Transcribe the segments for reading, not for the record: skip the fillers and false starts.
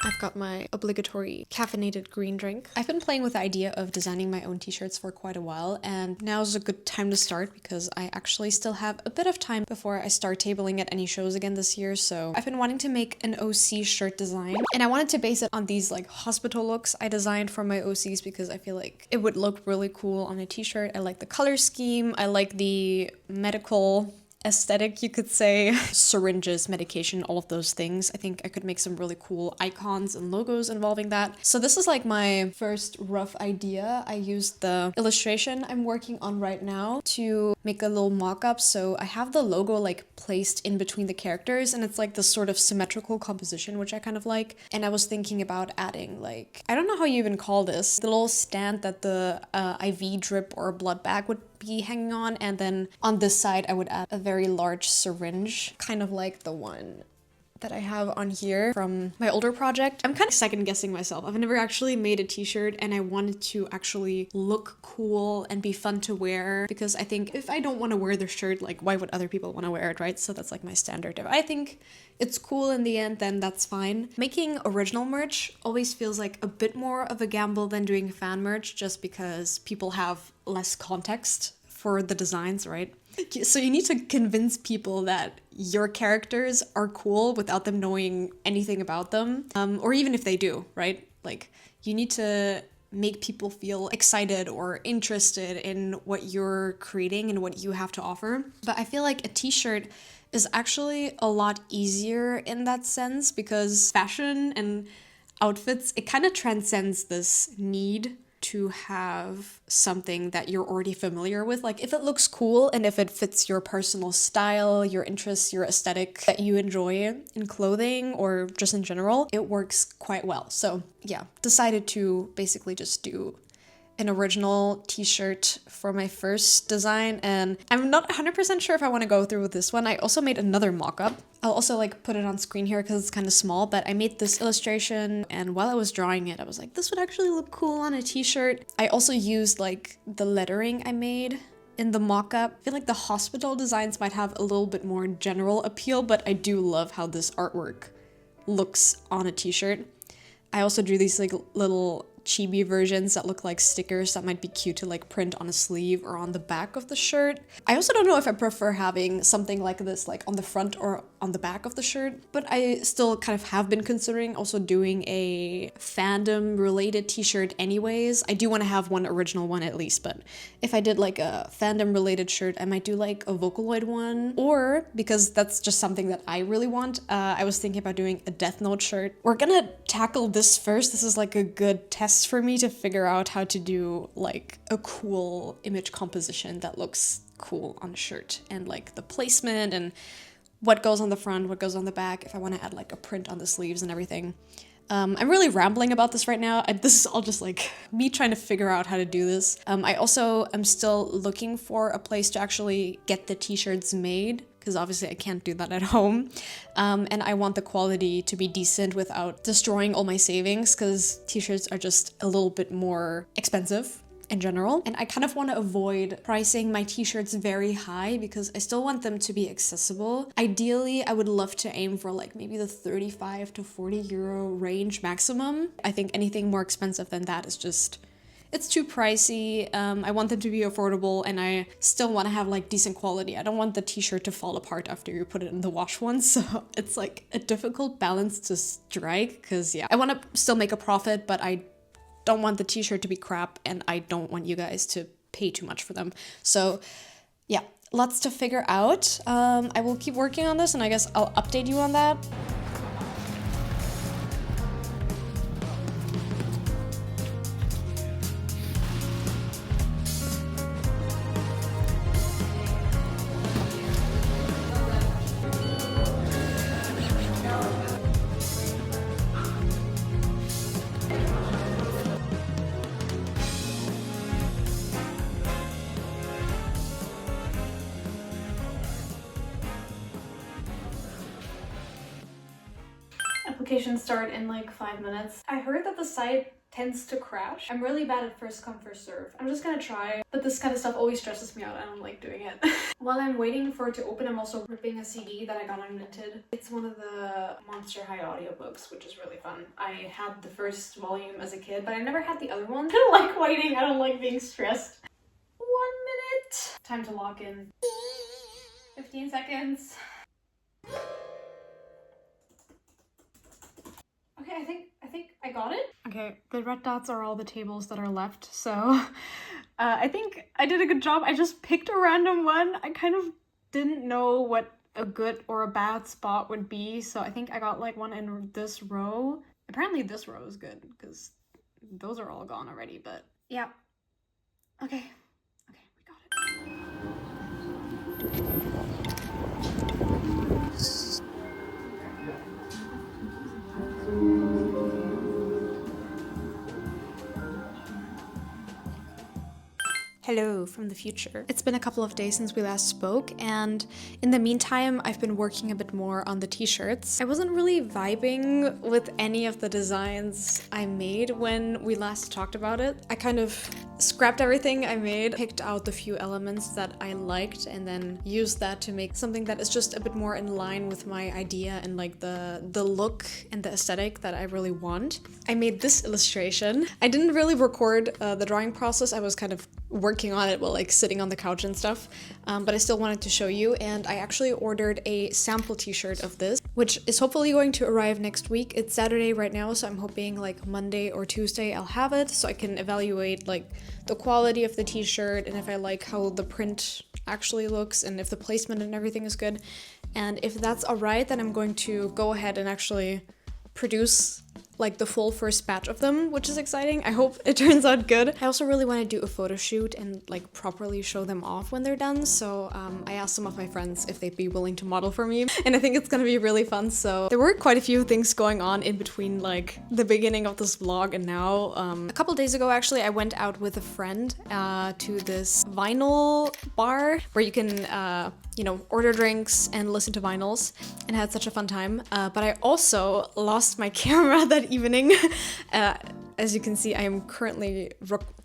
I've got my obligatory caffeinated green drink. I've been playing with the idea of designing my own t-shirts for quite a while, and now's a good time to start because I actually still have a bit of time before I start tabling at any shows again this year. So I've been wanting to make an OC shirt design, and I wanted to base it on these like hospital looks I designed for my OCs because I feel like it would look really cool on a t-shirt. I like the color scheme, I like the medical aesthetic, you could say. Syringes, medication, all of those things. I think I could make some really cool icons and logos involving that. So this is like my first rough idea. I used the illustration I'm working on right now to make a little mock-up. So I have the logo like placed in between the characters, and it's like this sort of symmetrical composition, which I kind of like. And I was thinking about adding like, I don't know how you even call this, the little stand that the IV drip or blood bag would be hanging on, and then on this side I would add a very large syringe, kind of like the one that I have on here from my older project. I'm kind of second guessing myself. I've never actually made a t-shirt, and I wanted to actually look cool and be fun to wear, because I think if I don't want to wear the shirt, like why would other people want to wear it, right? So that's like my standard. If I think it's cool in the end, then that's fine. Making original merch always feels like a bit more of a gamble than doing fan merch, just because people have less context for the designs, right? So you need to convince people that your characters are cool without them knowing anything about them, or even if they do, right? Like, you need to make people feel excited or interested in what you're creating and what you have to offer. But I feel like a t-shirt is actually a lot easier in that sense, because fashion and outfits, it kind of transcends this need to have something that you're already familiar with. Like, if it looks cool and if it fits your personal style, your interests, your aesthetic that you enjoy in clothing or just in general, it works quite well. So yeah, decided to basically just do an original t-shirt for my first design, and I'm not 100% sure if I want to go through with this one. I also made another mock-up. I'll also like put it on screen here because it's kind of small, but I made this illustration, and while I was drawing it, I was like, this would actually look cool on a t-shirt. I also used like the lettering I made in the mock-up. I feel like the hospital designs might have a little bit more general appeal, but I do love how this artwork looks on a t-shirt. I also drew these like little chibi versions that look like stickers that might be cute to like print on a sleeve or on the back of the shirt. I also don't know if I prefer having something like this like on the front or on the back of the shirt, but I still kind of have been considering also doing a fandom related t-shirt anyways. I do want to have one original one at least, but if I did like a fandom related shirt, I might do like a Vocaloid one, or because that's just something that I really want, I was thinking about doing a Death Note shirt. We're gonna tackle this first. This is like a good test for me to figure out how to do like a cool image composition that looks cool on a shirt, and like the placement and what goes on the front, what goes on the back, if I want to add like a print on the sleeves and everything. I'm really rambling about this right now. This is all just like me trying to figure out how to do this. I also am still looking for a place to actually get the t-shirts made, because obviously I can't do that at home. And I want the quality to be decent without destroying all my savings, because t-shirts are just a little bit more expensive in general. And I kind of want to avoid pricing my t-shirts very high because I still want them to be accessible. Ideally, I would love to aim for like maybe the 35 to 40 euro range maximum. I think anything more expensive than that is just, it's too pricey. I want them to be affordable, and I still want to have like decent quality. I don't want the t-shirt to fall apart after you put it in the wash once. So it's like a difficult balance to strike, because yeah, I want to still make a profit, but I don't want the t-shirt to be crap, and I don't want you guys to pay too much for them. So yeah, lots to figure out. I will keep working on this, and I guess I'll update you on that. Applications start in like 5 minutes. I heard that the site tends to crash. I'm really bad at first come first serve. I'm just gonna try, but this kind of stuff always stresses me out. I don't like doing it. While I'm waiting for it to open, I'm also ripping a CD that I got on Vinted. It's one of the Monster High audiobooks, which is really fun. I had the first volume as a kid, but I never had the other one. I don't like waiting. I don't like being stressed. 1 minute. Time to lock in. 15 seconds. Okay, I think I got it. Okay, the red dots are all the tables that are left, so I think I did a good job. I just picked a random one. I kind of didn't know what a good or a bad spot would be, so I think I got like one in this row. Apparently this row is good, because those are all gone already, but yeah. Okay, we got it. Hello from the future. It's been a couple of days since we last spoke, and in the meantime I've been working a bit more on the t-shirts. I wasn't really vibing with any of the designs I made when we last talked about it. I kind of scrapped everything I made, picked out the few elements that I liked, and then used that to make something that is just a bit more in line with my idea and like the look and the aesthetic that I really want. I made this illustration. I didn't really record the drawing process. I was kind of working on it while like sitting on the couch and stuff, but I still wanted to show you, and I actually ordered a sample t-shirt of this, which is hopefully going to arrive next week. It's Saturday right now, so I'm hoping like Monday or Tuesday I'll have it so I can evaluate like the quality of the t-shirt and if I like how the print actually looks and if the placement and everything is good. And if that's alright, then I'm going to go ahead and actually produce like the full first batch of them, which is exciting. I hope it turns out good. I also really want to do a photo shoot and like properly show them off when they're done, so I asked some of my friends if they'd be willing to model for me, and I think it's gonna be really fun. So there were quite a few things going on in between like the beginning of this vlog and now. A couple days ago actually I went out with a friend to this vinyl bar where you can you know, order drinks and listen to vinyls, and had such a fun time. But I also lost my camera that evening. As you can see, I am currently,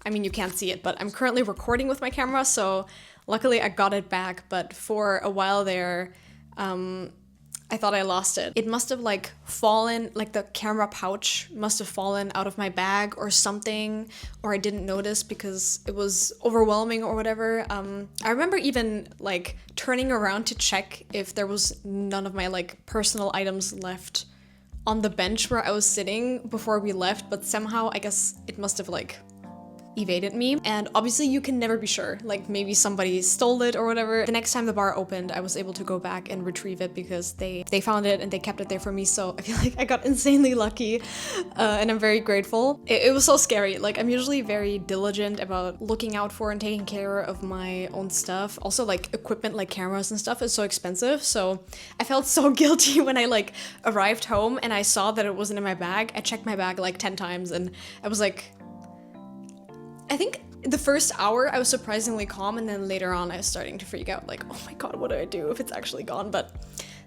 I mean, you can't see it, but I'm currently recording with my camera, so luckily I got it back, but for a while there, I thought I lost it. It must have like fallen, like the camera pouch must have fallen out of my bag or something, or I didn't notice because it was overwhelming or whatever. I remember even like turning around to check if there was none of my like personal items left on the bench where I was sitting before we left, but somehow I guess it must have like evaded me. And obviously you can never be sure, like maybe somebody stole it or whatever. The next time the bar opened, I was able to go back and retrieve it because they found it and they kept it there for me, so I feel like I got insanely lucky, and I'm very grateful. It was so scary. Like I'm usually very diligent about looking out for and taking care of my own stuff. Also like equipment like cameras and stuff is so expensive, so I felt so guilty when I like arrived home and I saw that it wasn't in my bag. I checked my bag like 10 times and I was like, I think the first hour I was surprisingly calm, and then later on I was starting to freak out, like, oh my god, what do I do if it's actually gone? But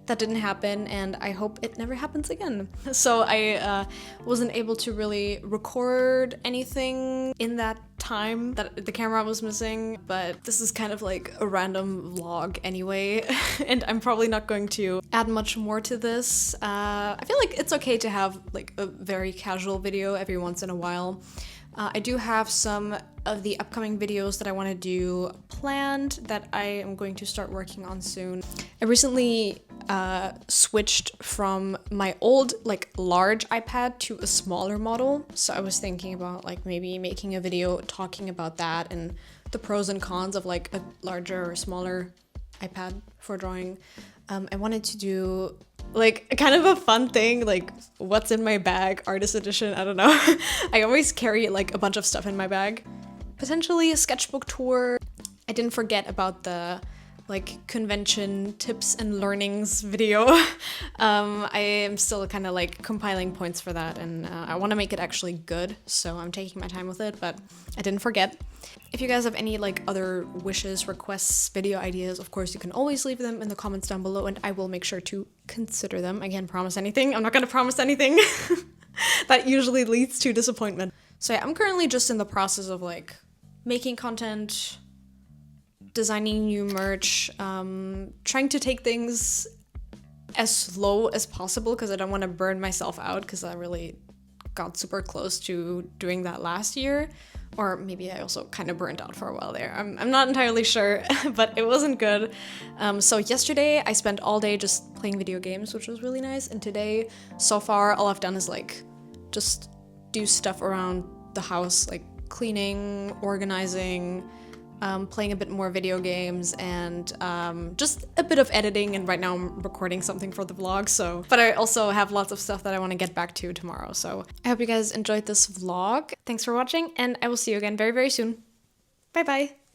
that didn't happen, and I hope it never happens again. So I wasn't able to really record anything in that time that the camera was missing, but this is kind of like a random vlog anyway, and I'm probably not going to add much more to this. I feel like it's okay to have like a very casual video every once in a while. I do have some of the upcoming videos that I want to do planned that I am going to start working on soon. I recently switched from my old like large iPad to a smaller model, so I was thinking about like maybe making a video talking about that and the pros and cons of like a larger or smaller iPad for drawing. I wanted to do like kind of a fun thing, like what's in my bag, artist edition, I don't know. I always carry like a bunch of stuff in my bag. Potentially a sketchbook tour. I didn't forget about the like convention tips and learnings video. I am still kind of like compiling points for that, and I want to make it actually good, so I'm taking my time with it, but I didn't forget. If you guys have any like other wishes, requests, video ideas, of course you can always leave them in the comments down below and I will make sure to consider them. I can't promise anything. I'm not gonna promise anything. That usually leads to disappointment. So yeah, I'm currently just in the process of like making content, designing new merch, trying to take things as slow as possible because I don't want to burn myself out, because I really got super close to doing that last year. Or maybe I also kind of burnt out for a while there. I'm not entirely sure, but it wasn't good. So yesterday I spent all day just playing video games, which was really nice. And today, so far, all I've done is like just do stuff around the house, like cleaning, organizing, playing a bit more video games, and just a bit of editing. And right now I'm recording something for the vlog, so. But I also have lots of stuff that I want to get back to tomorrow, so. I hope you guys enjoyed this vlog. Thanks for watching, and I will see you again very, very soon. Bye bye.